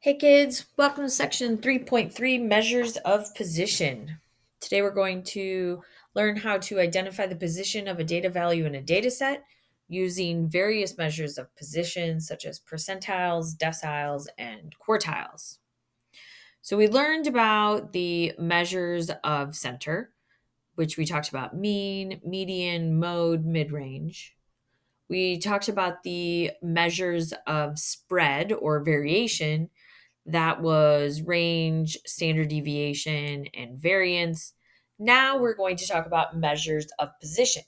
Hey kids, welcome to section 3.3 Measures of Position. Today we're going to learn how to identify the position of a data value in a data set using various measures of position such as percentiles, deciles, and quartiles. So we learned about the measures of center, which we talked about mean, median, mode, mid-range. We talked about the measures of spread or variation. That was range, standard deviation, and variance. Now we're going to talk about measures of position.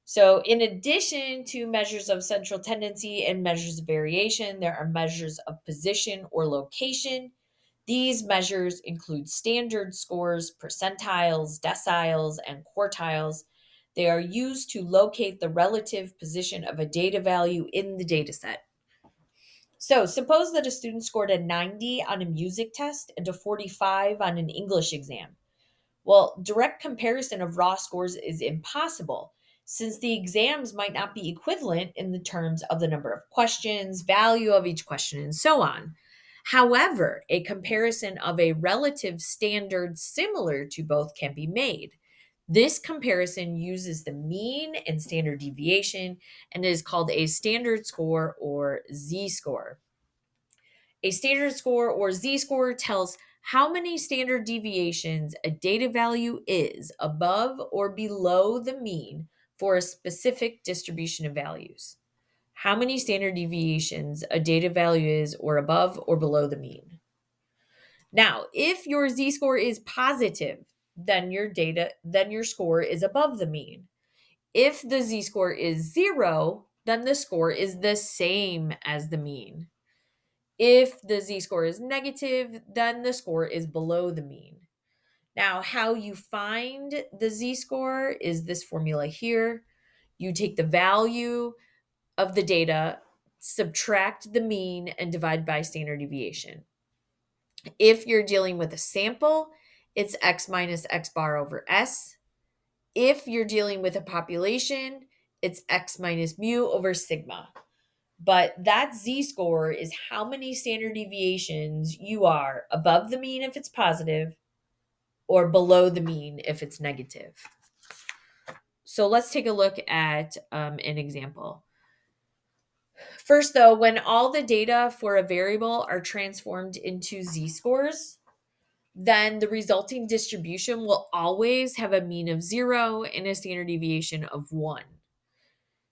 So, in addition to measures of central tendency and measures of variation, there are measures of position or location. These measures include standard scores, percentiles, deciles, and quartiles. They are used to locate the relative position of a data value in the data set. So, suppose that a student scored a 90 on a music test and a 45 on an English exam. Well, direct comparison of raw scores is impossible since the exams might not be equivalent in the terms of the number of questions, value of each question, and so on. However, a comparison of a relative standard similar to both can be made. This comparison uses the mean and standard deviation and is called a standard score or Z score. A standard score or Z score tells how many standard deviations a data value is above or below the mean for a specific distribution of values. How many standard deviations a data value is or above or below the mean. Now, if your Z score is positive, then your score is above the mean. If the Z score is 0, then the score is the same as the mean. If the Z score is negative, then the score is below the mean. Now, how you find the Z score is this formula here. You take the value of the data, subtract the mean, and divide by standard deviation. If you're dealing with a sample, it's x minus x bar over s. If you're dealing with a population, it's x minus mu over sigma. But that Z score is how many standard deviations you are above the mean if it's positive or below the mean if it's negative. So let's take a look at an example. First, though, when all the data for a variable are transformed into Z scores, then the resulting distribution will always have a mean of 0 and a standard deviation of 1.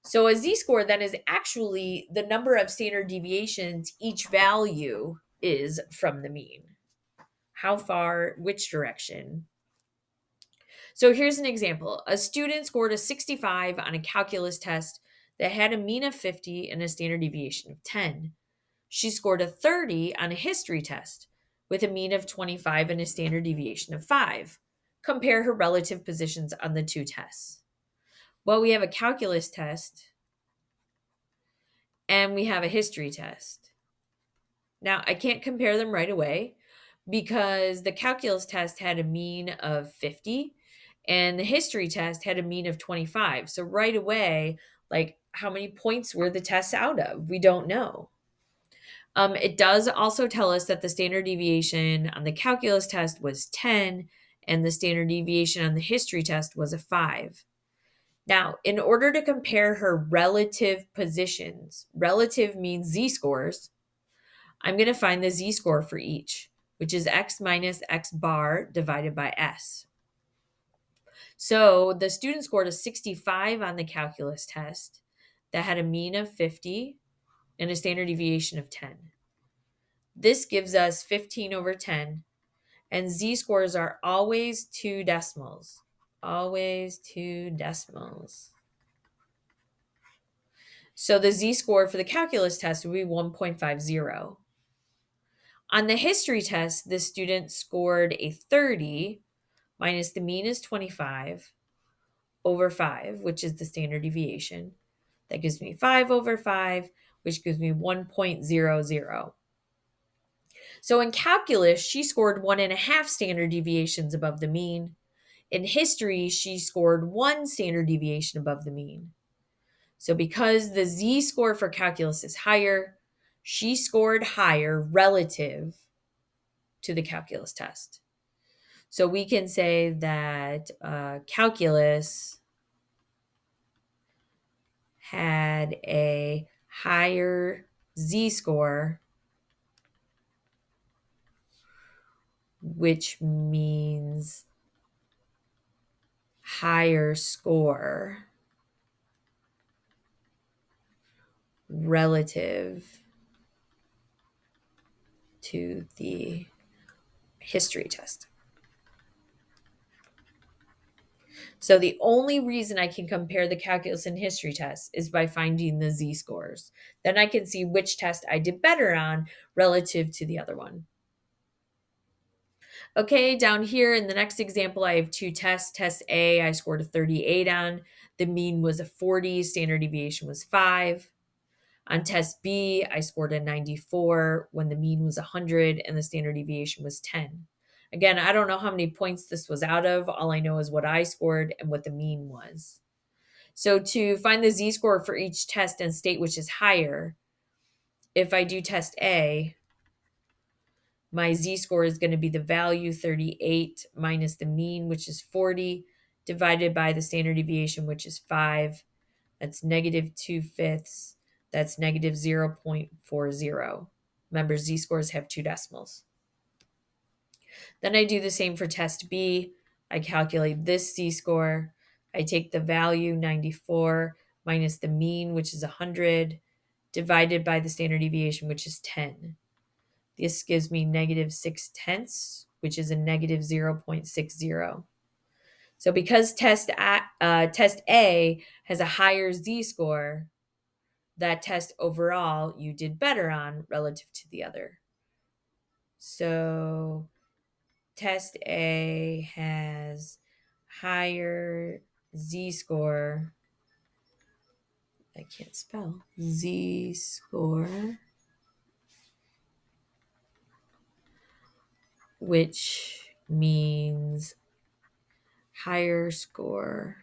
So a z-score then is actually the number of standard deviations each value is from the mean. How far, which direction? So here's an example. A student scored a 65 on a calculus test that had a mean of 50 and a standard deviation of 10. She scored a 30 on a history test with a mean of 25 and a standard deviation of 5. Compare her relative positions on the two tests. Well, we have a calculus test and we have a history test. Now, I can't compare them right away because the calculus test had a mean of 50 and the history test had a mean of 25. So right away, like how many points were the tests out of? We don't know. It does also tell us that the standard deviation on the calculus test was 10 and the standard deviation on the history test was a 5. Now, in order to compare her relative positions, relative means z-scores, I'm going to find the z-score for each, which is x minus x bar divided by s. So the student scored a 65 on the calculus test that had a mean of 50 and a standard deviation of 10. This gives us 15 over 10, and z-scores are always 2 decimals. Always 2 decimals. So the z-score for the calculus test would be 1.50. On the history test, the student scored a 30 minus the mean is 25 over 5, which is the standard deviation. That gives me 5 over 5, which gives me 1.00. So in calculus, she scored 1.5 standard deviations above the mean. In history, she scored 1 standard deviation above the mean. So because the z-score for calculus is higher, she scored higher relative to the calculus test. So we can say that calculus had a higher z-score, which means higher score relative to the history test. So the only reason I can compare the calculus and history tests is by finding the z-scores. Then I can see which test I did better on relative to the other one. Okay, down here in the next example, I have two tests. Test A, I scored a 38 on. The mean was a 40, standard deviation was 5. On test B, I scored a 94 when the mean was 100 and the standard deviation was 10. Again, I don't know how many points this was out of. All I know is what I scored and what the mean was. So to find the z-score for each test and state which is higher, if I do test A, my z-score is going to be the value 38 minus the mean, which is 40, divided by the standard deviation, which is 5. That's negative 2/5. That's negative 0.40. Remember, z-scores have two decimals. Then I do the same for test B. I calculate this z-score. I take the value 94 minus the mean, which is 100, divided by the standard deviation, which is 10. This gives me negative 6/10, which is a negative 0.60. So because test A has a higher z-score, that test overall you did better on relative to the other. So test A has higher z-score. I can't spell. Z-score, which means higher score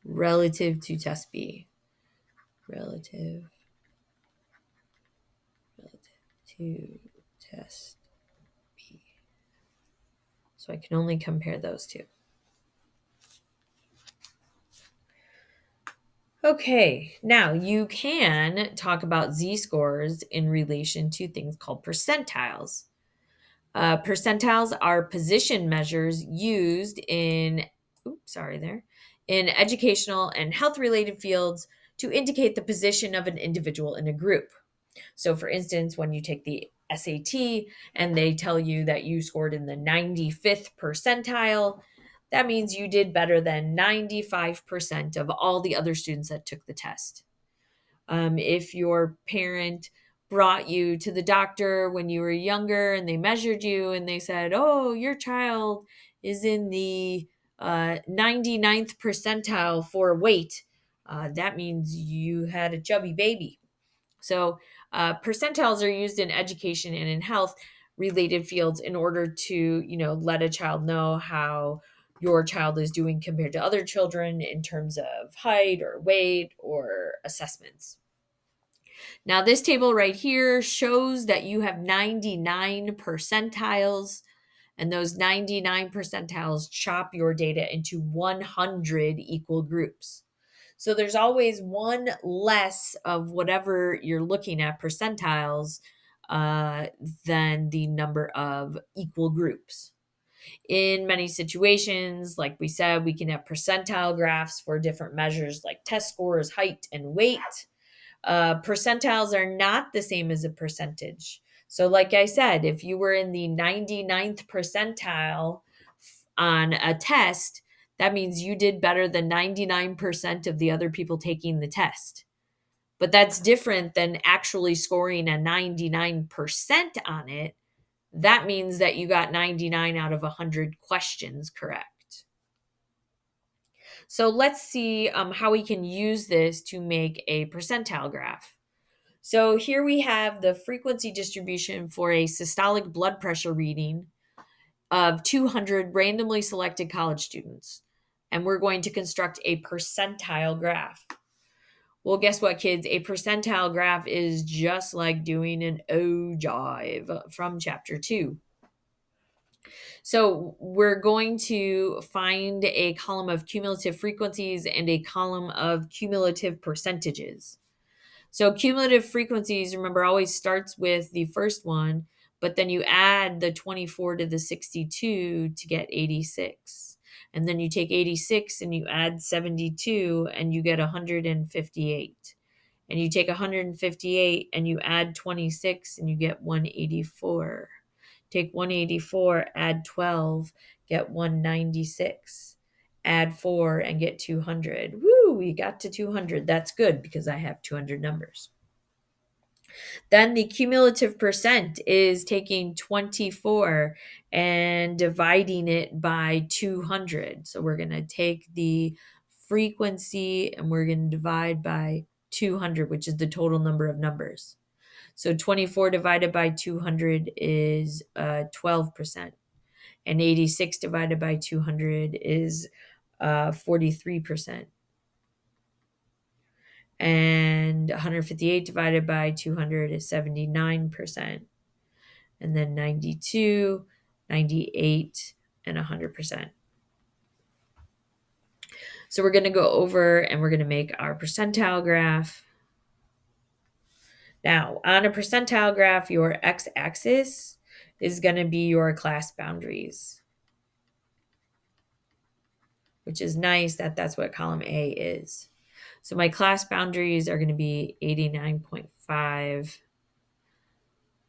relative to test B. Relative to test B. So I can only compare those two. Okay, now you can talk about z-scores in relation to things called percentiles. Percentiles are position measures used in educational and health-related fields to indicate the position of an individual in a group. So, for instance, when you take the SAT and they tell you that you scored in the 95th percentile, that means you did better than 95% of all the other students that took the test. If your parent brought you to the doctor when you were younger and they measured you and they said, oh, your child is in the 99th percentile for weight, that means you had a chubby baby. So percentiles are used in education and in health related fields in order to, let a child know how your child is doing compared to other children in terms of height or weight or assessments. Now, this table right here shows that you have 99 percentiles, and those 99 percentiles chop your data into 100 equal groups. So there's always one less of whatever you're looking at percentiles than the number of equal groups. In many situations, like we said, we can have percentile graphs for different measures like test scores, height, and weight. Percentiles are not the same as a percentage. So like I said, if you were in the 99th percentile on a test, that means you did better than 99% of the other people taking the test. But that's different than actually scoring a 99% on it. That means that you got 99 out of 100 questions correct. So let's see how we can use this to make a percentile graph. So here we have the frequency distribution for a systolic blood pressure reading of 200 randomly selected college students. And we're going to construct a percentile graph. Well, guess what, kids? A percentile graph is just like doing an ogive from chapter 2. So we're going to find a column of cumulative frequencies and a column of cumulative percentages. So cumulative frequencies, remember, always starts with the first one, but then you add the 24 to the 62 to get 86. And then you take 86 and you add 72 and you get 158. And you take 158 and you add 26 and you get 184. Take 184, add 12, get 196. Add 4 and get 200. Woo, we got to 200. That's good because I have 200 numbers. Then the cumulative percent is taking 24 and dividing it by 200. So we're going to take the frequency and we're going to divide by 200, which is the total number of numbers. So 24 divided by 200 is 12%. And 86 divided by 200 is 43%. And 158 divided by 200 is 79%. And then 92, 98, and 100%. So we're going to go over and we're going to make our percentile graph. Now, on a percentile graph, your x-axis is going to be your class boundaries, which is nice that that's what column A is. So my class boundaries are going to be 89.5,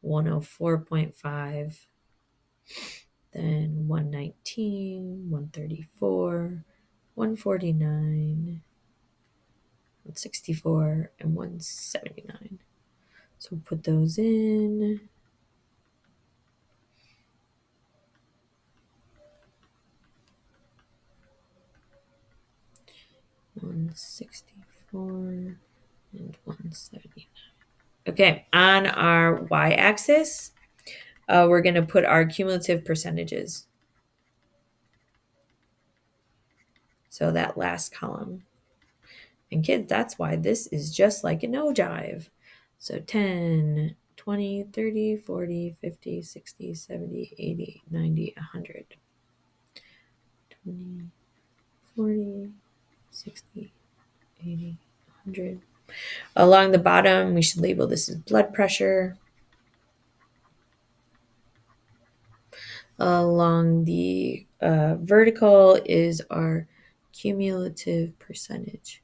104.5, then 119, 134, 149, 164, and 179. So we'll put those in. $164 and $179. Okay, on our y-axis, we're going to put our cumulative percentages. So that last column. And kids, that's why this is just like an ogive. So 10, 20, 30, 40, 50, 60, 70, 80, 90, 100. 20, 40, 60, 80, 100. Along the bottom, we should label this as blood pressure. Along the vertical is our cumulative percentage.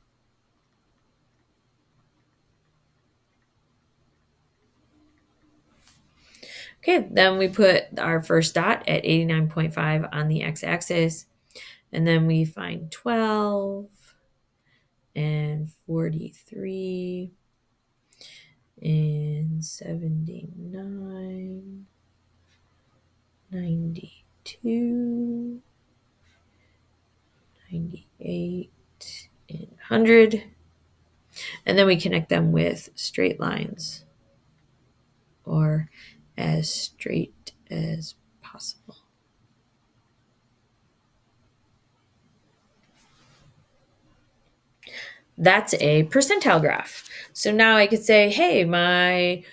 Okay, then we put our first dot at 89.5 on the x-axis, and then we find 12 and 43 and 79, 92, 98, and 100. And then we connect them with straight lines, or as straight as possible. That's a percentile graph. So now I could say, hey, my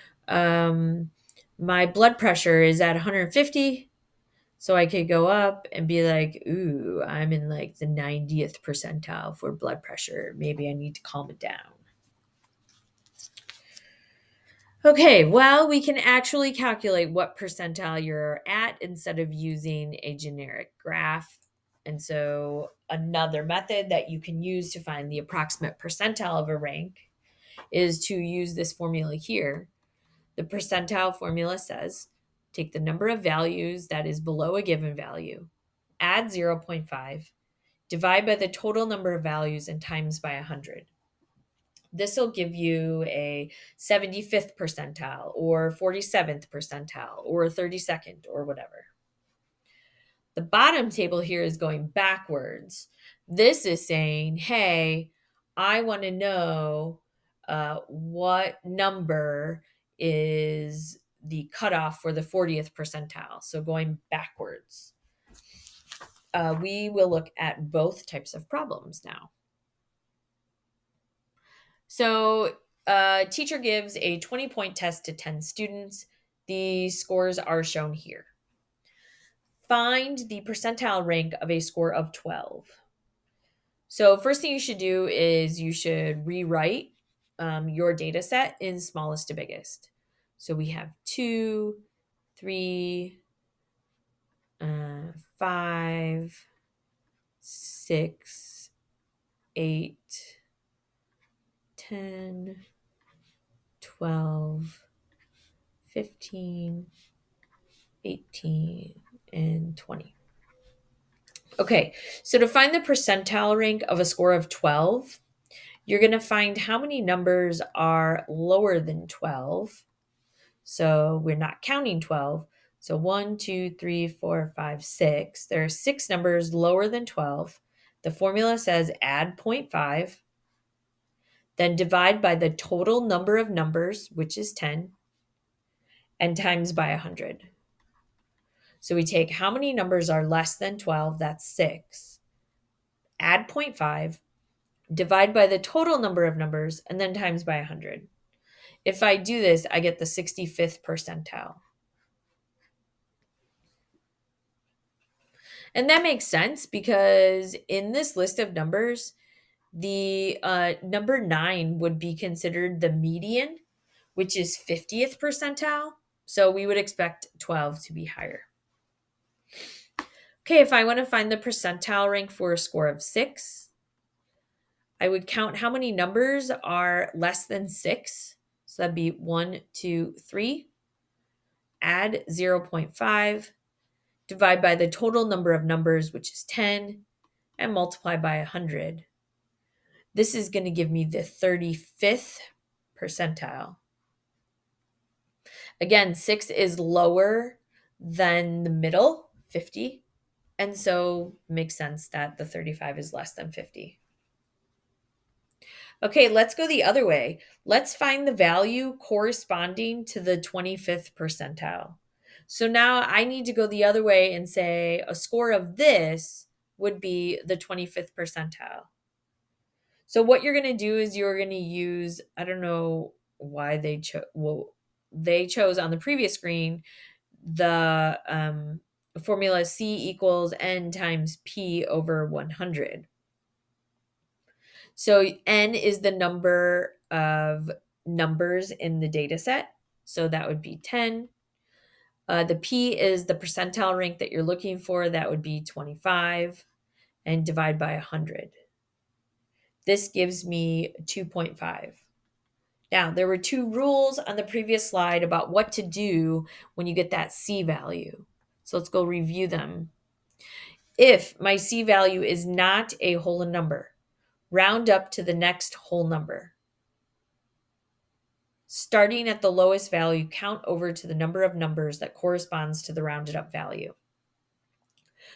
blood pressure is at 150. So I could go up and be like, ooh, I'm in like the 90th percentile for blood pressure. Maybe I need to calm it down. Okay, well, we can actually calculate what percentile you're at instead of using a generic graph. And so another method that you can use to find the approximate percentile of a rank is to use this formula here. The percentile formula says, take the number of values that is below a given value, add 0.5, divide by the total number of values and times by 100. This will give you a 75th percentile or 47th percentile or 32nd or whatever. The bottom table here is going backwards. This is saying, hey, I want to know what number is the cutoff for the 40th percentile. So going backwards. We will look at both types of problems now. So a teacher gives a 20-point test to 10 students. The scores are shown here. Find the percentile rank of a score of 12. So first thing you should do is you should rewrite your data set in smallest to biggest. So we have 2, 3, 5, 6, 8, 10, 12, 15, 18, and 20. Okay, so to find the percentile rank of a score of 12, you're going to find how many numbers are lower than 12. So we're not counting 12. So 1, 2, 3, 4, 5, 6. There are 6 numbers lower than 12. The formula says add 0.5, then divide by the total number of numbers, which is 10, and times by 100. So we take how many numbers are less than 12, that's 6, add 0.5, divide by the total number of numbers, and then times by 100. If I do this, I get the 65th percentile. And that makes sense because in this list of numbers, the number 9 would be considered the median, which is 50th percentile. So we would expect 12 to be higher. Okay, if I want to find the percentile rank for a score of 6, I would count how many numbers are less than 6. So that'd be 1, 2, 3. Add 0.5, divide by the total number of numbers, which is 10, and multiply by 100. This is going to give me the 35th percentile. Again, 6 is lower than the middle, 50. And so it makes sense that the 35 is less than 50. Okay, let's go the other way. Let's find the value corresponding to the 25th percentile. So now I need to go the other way and say a score of this would be the 25th percentile. So what you're going to do is you're going to use, I don't know why they chose on the previous screen the formula C equals N times P over 100. So N is the number of numbers in the data set. So that would be 10. The P is the percentile rank that you're looking for. That would be 25. And divide by 100. This gives me 2.5. Now, there were 2 rules on the previous slide about what to do when you get that C value. So let's go review them. If my C value is not a whole number, round up to the next whole number. Starting at the lowest value, count over to the number of numbers that corresponds to the rounded up value.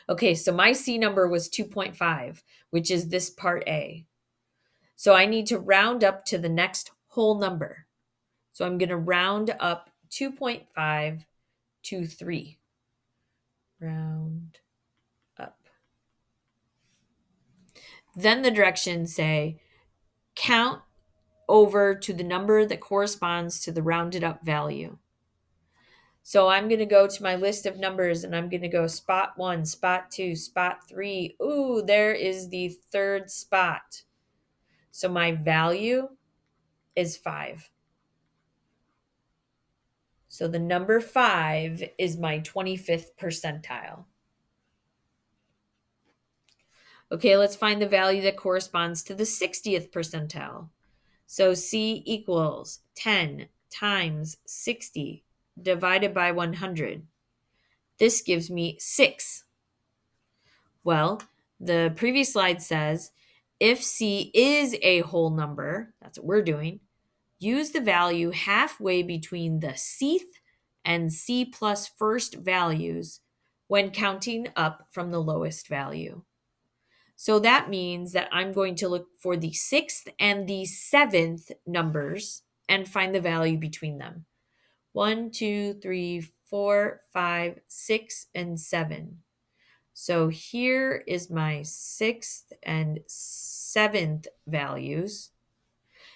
Okay, so my C number was 2.5, which is this part A. So I need to round up to the next whole number. So I'm going to round up 2.5 to 3. Round up. Then the directions say count over to the number that corresponds to the rounded up value. So I'm going to go to my list of numbers and I'm going to go spot 1, spot 2, spot 3. Ooh, there is the 3rd spot. So my value is 5. So the number 5 is my 25th percentile. Okay, let's find the value that corresponds to the 60th percentile. So C equals 10 times 60 divided by 100. This gives me 6. Well, the previous slide says if C is a whole number, that's what we're doing, use the value halfway between the Cth and C plus first values when counting up from the lowest value. So that means that I'm going to look for the 6th and the 7th numbers and find the value between them. 1, 2, 3, 4, 5, 6, and 7. So here is my 6th and 7th values.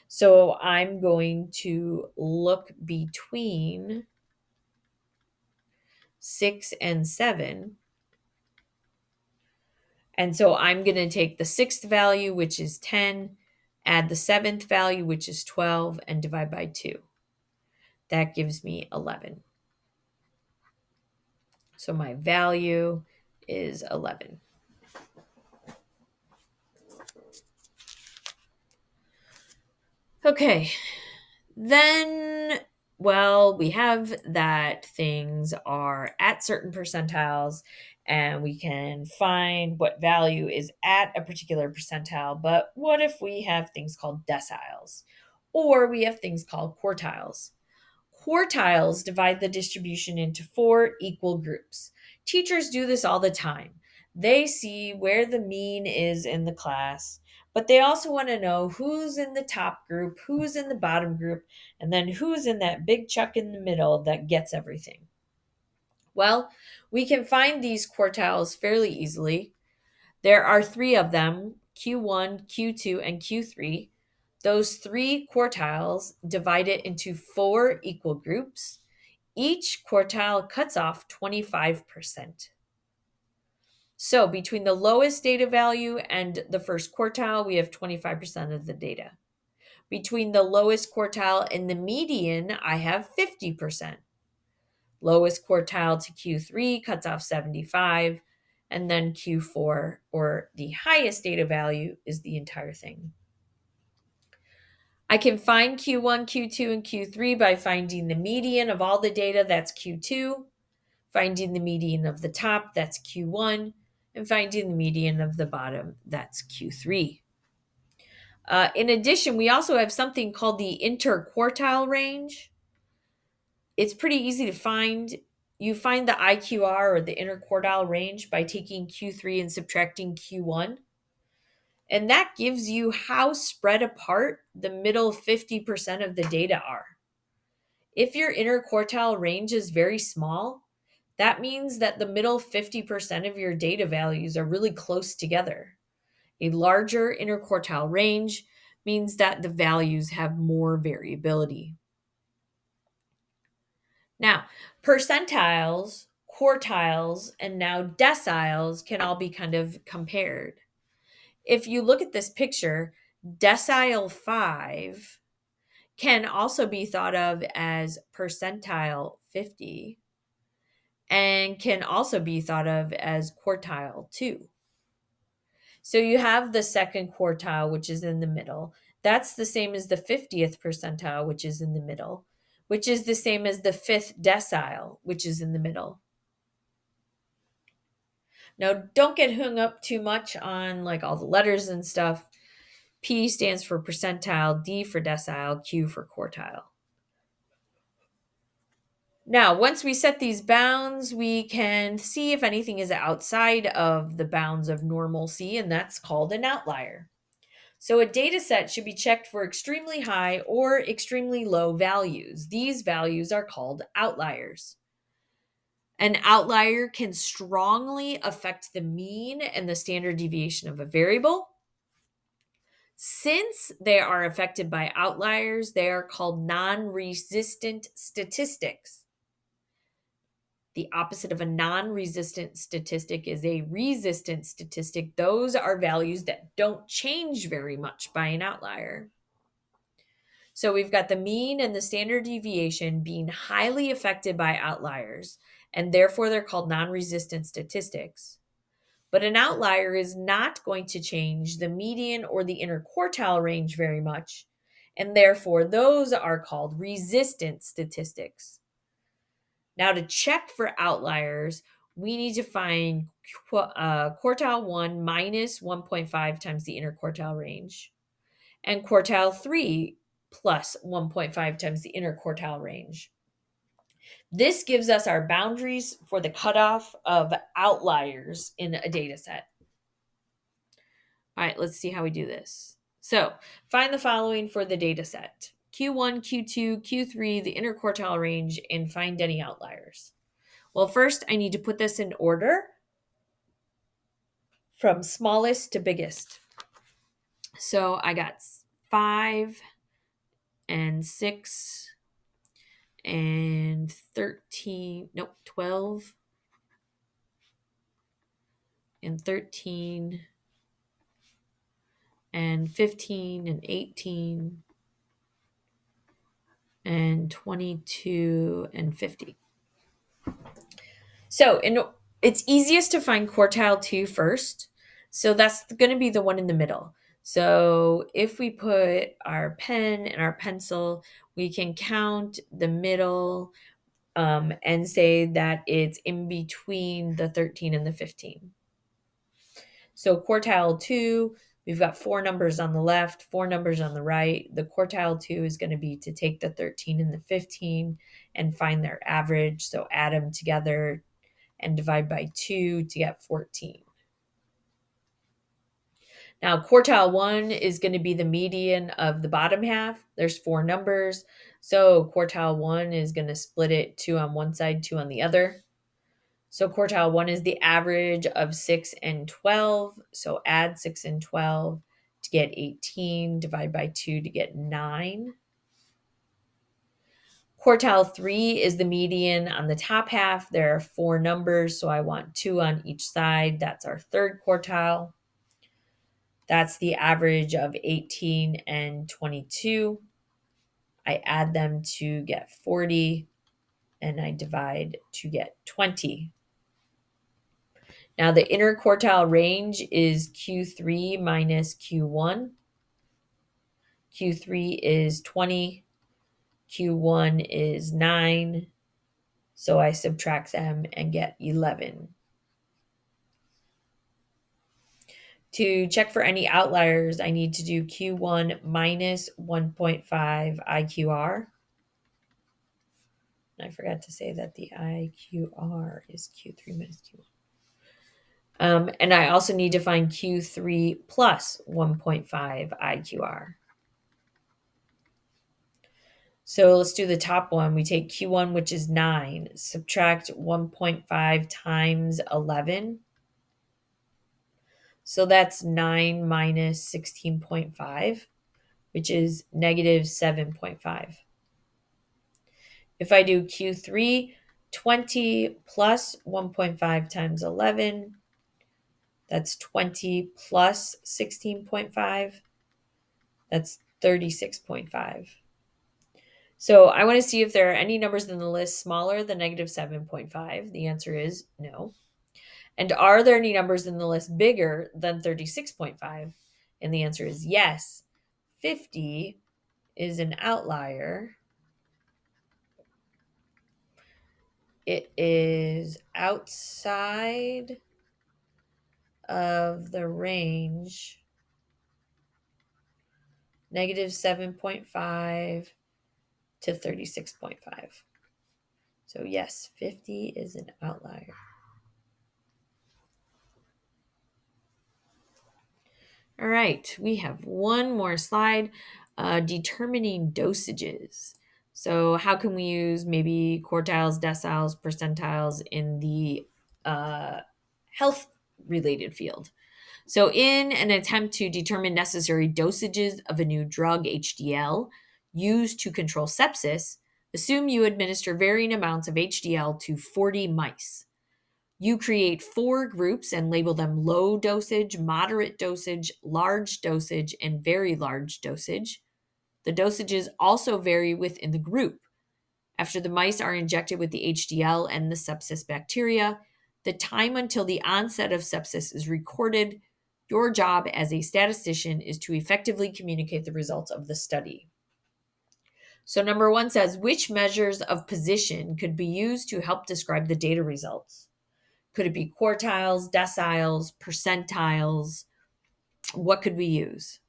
So I'm going to look between 6 and 7. And so I'm going to take the sixth value, which is 10, add the seventh value, which is 12, and divide by 2. That gives me 11. So my value is 11. Okay, then, well, we have that things are at certain percentiles and we can find what value is at a particular percentile. But what if we have things called deciles or we have things called quartiles? Quartiles divide the distribution into 4 equal groups. Teachers do this all the time. They see where the mean is in the class, but they also want to know who's in the top group, who's in the bottom group, and then who's in that big chunk in the middle that gets everything. Well, we can find these quartiles fairly easily. There are 3 of them, Q1, Q2, and Q3. Those 3 quartiles divide it into 4 equal groups. Each quartile cuts off 25%. So between the lowest data value and the first quartile, we have 25% of the data. Between the lowest quartile and the median, I have 50%. Lowest quartile to Q3 cuts off 75, and then Q4, or the highest data value, is the entire thing. I can find Q1, Q2, and Q3 by finding the median of all the data, that's Q2, finding the median of the top, that's Q1, and finding the median of the bottom, that's Q3. In addition, we also have something called the interquartile range. It's pretty easy to find. You find the IQR, or the interquartile range, by taking Q3 and subtracting Q1. And that gives you how spread apart the middle 50% of the data are. If your interquartile range is very small, that means that the middle 50% of your data values are really close together. A larger interquartile range means that the values have more variability. Now, percentiles, quartiles, and now deciles can all be kind of compared. If you look at this picture, decile 5 can also be thought of as percentile 50 and can also be thought of as quartile 2. So you have the second quartile, which is in the middle. That's the same as the 50th percentile, which is in the middle, which is the same as the 5th decile, which is in the middle. Now, don't get hung up too much on like all the letters and stuff. P stands for percentile, D for decile, Q for quartile. Now, once we set these bounds, we can see if anything is outside of the bounds of normalcy, and that's called an outlier. So a data set should be checked for extremely high or extremely low values. These values are called outliers. An outlier can strongly affect the mean and the standard deviation of a variable. Since they are affected by outliers, they are called non-resistant statistics. The opposite of a non-resistant statistic is a resistant statistic. Those are values that don't change very much by an outlier. So we've got the mean and the standard deviation being highly affected by outliers, and therefore they're called non-resistant statistics. But an outlier is not going to change the median or the interquartile range very much, and therefore those are called resistant statistics. Now, to check for outliers, we need to find quartile 1 minus 1.5 times the interquartile range, and quartile 3 plus 1.5 times the interquartile range. This gives us our boundaries for the cutoff of outliers in a data set. All right, let's see how we do this. So, find the following for the data set: Q1, Q2, Q3, the interquartile range, and find any outliers. Well, first I need to put this in order from smallest to biggest. So I got 5, and 6 and 13, nope, 12 and 13 and 15 and 18 and 22 and 50. So it's easiest to find quartile 2 first. So that's going to be the one in the middle. So if we put our pen and our pencil, we can count the middle and say that it's in between the 13 and the 15. So quartile 2, we've got 4 numbers on the left, 4 numbers on the right. The quartile 2 is going to be to take the 13 and the 15 and find their average. So add them together and divide by 2 to get 14. Now, quartile 1 is going to be the median of the bottom half. There's 4 numbers. So quartile 1 is going to split it 2 on one side, 2 on the other. So quartile 1 is the average of 6 and 12. So add 6 and 12 to get 18, divide by 2 to get 9. Quartile 3 is the median on the top half. There are 4 numbers, so I want 2 on each side. That's our third quartile. That's the average of 18 and 22. I add them to get 40, and I divide to get 20. Now the interquartile range is Q3 minus Q1. Q3 is 20. Q1 is 9. So I subtract them and get 11. To check for any outliers, I need to do Q1 minus 1.5 IQR. I forgot to say that the IQR is Q3 minus Q1. And I also need to find Q3 plus 1.5 IQR. So let's do the top one. We take Q1, which is 9, subtract 1.5 times 11. So that's 9 minus 16.5, which is negative 7.5. If I do Q3, 20 plus 1.5 times 11, that's 20 plus 16.5, that's 36.5. So I want to see if there are any numbers in the list smaller than negative 7.5. The answer is no. And are there any numbers in the list bigger than 36.5? And the answer is yes. 50 is an outlier. It is outside of the range negative 7.5 to 36.5. So yes, 50 is an outlier. All right, we have one more slide, determining dosages. So how can we use maybe quartiles, deciles, percentiles in the health-related field? So in an attempt to determine necessary dosages of a new drug, HDL, used to control sepsis, assume you administer varying amounts of HDL to 40 mice. You create 4 groups and label them low dosage, moderate dosage, large dosage, and very large dosage. The dosages also vary within the group. After the mice are injected with the HDL and the sepsis bacteria, the time until the onset of sepsis is recorded. Your job as a statistician is to effectively communicate the results of the study. So number 1 says, which measures of position could be used to help describe the data results? Could it be quartiles, deciles, percentiles? What could we use?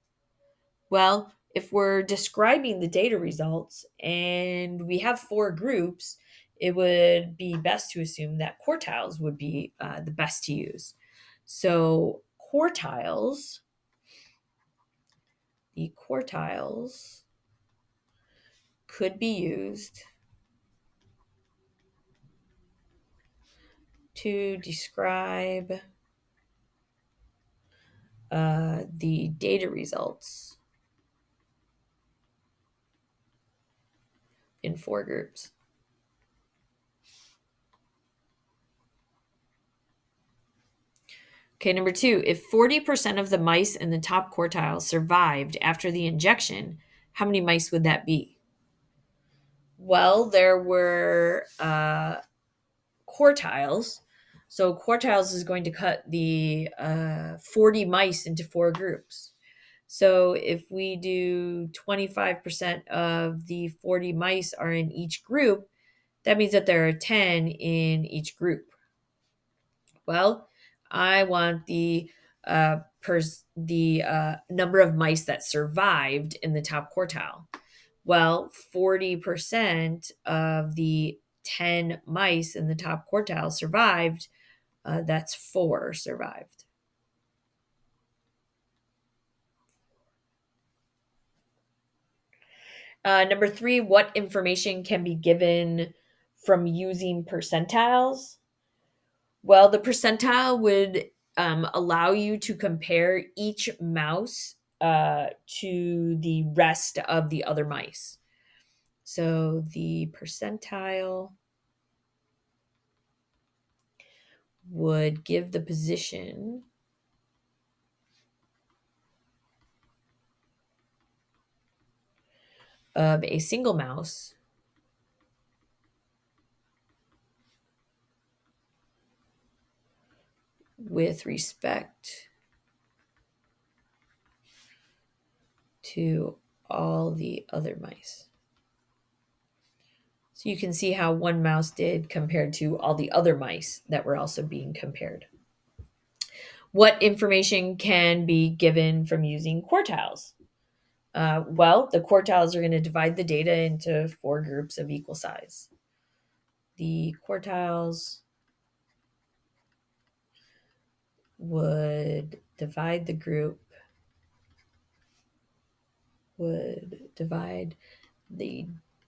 Well, if we're describing the data results and we have 4 groups, it would be best to assume that quartiles would be the best to use. So the quartiles could be used to describe the data results in 4 groups. Okay, number 2, if 40% of the mice in the top quartile survived after the injection, how many mice would that be? Well, there were quartiles. So quartiles is going to cut the 40 mice into 4 groups. So if we do 25% of the 40 mice are in each group, that means that there are 10 in each group. Well, I want the number of mice that survived in the top quartile. Well, 40% of the 10 mice in the top quartile survived. That's 4 survived. Number 3, what information can be given from using percentiles? Well, the percentile would allow you to compare each mouse to the rest of the other mice. So the percentile would give the position of a single mouse with respect to all the other mice. So you can see how one mouse did compared to all the other mice that were also being compared. What information can be given from using quartiles? Well, the quartiles are going to divide the data into 4 groups of equal size. The quartiles would divide the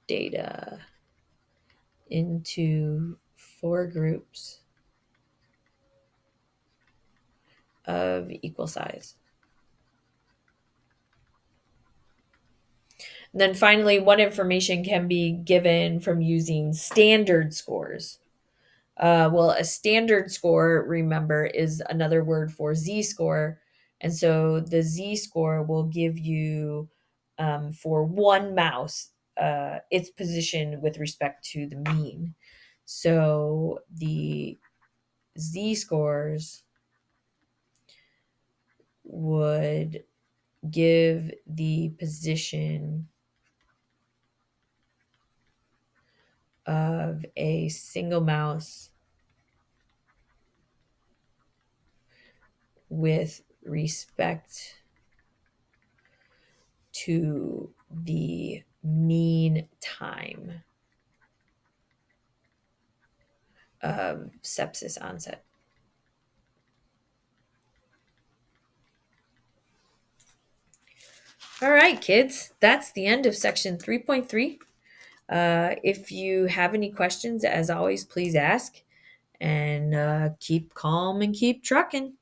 data into 4 groups of equal size. And then finally, what information can be given from using standard scores? Well, a standard score, remember, is another word for z-score. And so the z-score will give you, for one mouse, its position with respect to the mean. So the z-scores would give the position of a single mouse with respect to the mean time of sepsis onset. All right, kids, that's the end of section 3.3. If you have any questions, as always, please ask, and keep calm and keep trucking.